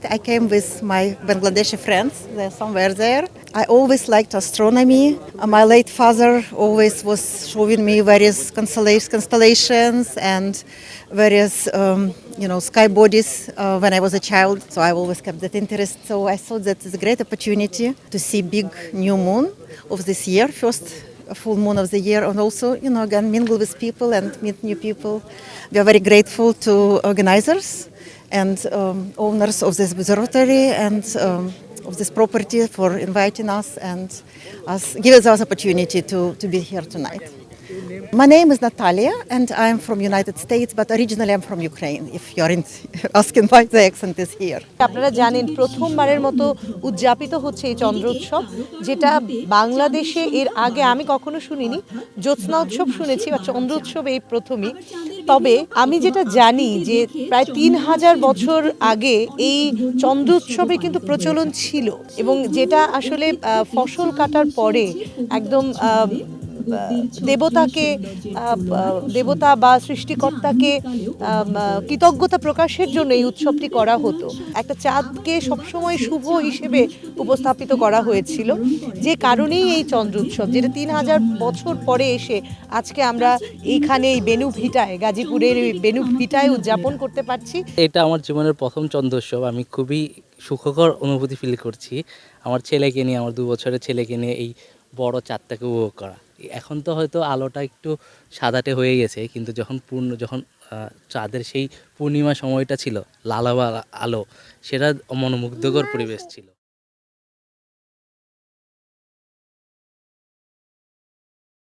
I came with my Bangladeshi friends, they're somewhere there. I always liked astronomy. My late father always was showing me various constellations and various, sky bodies when I was a child. So I always kept that interest. So I thought that it's a great opportunity to see big new moon of this year, first full moon of the year, and also, again, mingle with people and meet new people. We are very grateful to organizers and owners of this observatory and of this property for inviting us and give us opportunity to be here tonight. My name is Natalia and I'm from United States, but originally I'm from Ukraine, if you're asking why the accent is here. আপনারা জানেন প্রথমবারের মতো উদযাপিত হচ্ছে এই চন্দ্র উৎসব, যেটা বাংলাদেশে এর আগে আমি কখনো শুনিনি। জ্যোৎস্না উৎসব শুনেছি, বা চন্দ্র উৎসব এই প্রথমই। তবে আমি যেটা জানি যে প্রায় ৩,০০০ বছর আগে এই চন্দ্র উৎসবে কিন্তু প্রচলন ছিল, এবং যেটা আসলে ফসল কাটার পরে একদম দেবতাকে দেবতা বা সৃষ্টিকর্তাকে কৃতজ্ঞতা প্রকাশের জন্য এই উৎসবটি করা হতো। একটা চাঁদকে সবসময় শুভ হিসেবে উপস্থাপিত করা হয়েছিল, যে কারণেই এই চন্দ্র উৎসব, যেটা ৩,০০০ বছর পরে এসে আজকে আমরা এইখানে এই বেনু ভিটায়, গাজীপুরের বেনু ভিটায় উদযাপন করতে পারছি। এটা আমার জীবনের প্রথম চন্দ্র উৎসব। আমি খুবই সুখকর অনুভূতি ফিল করছি আমার ছেলেকে নিয়ে, আমার 2 বছরের ছেলেকে নিয়ে এই বড় চাঁদটাকে উপভোগ করা। এখন তো হয়তো আলোটা একটু সাদাটে হয়ে গেছে, কিন্তু যখন চাঁদের সেই পূর্ণিমা সময়টা ছিল, লালাবা আলো, সেটা মনোমুগ্ধকর পরিবেশ ছিল।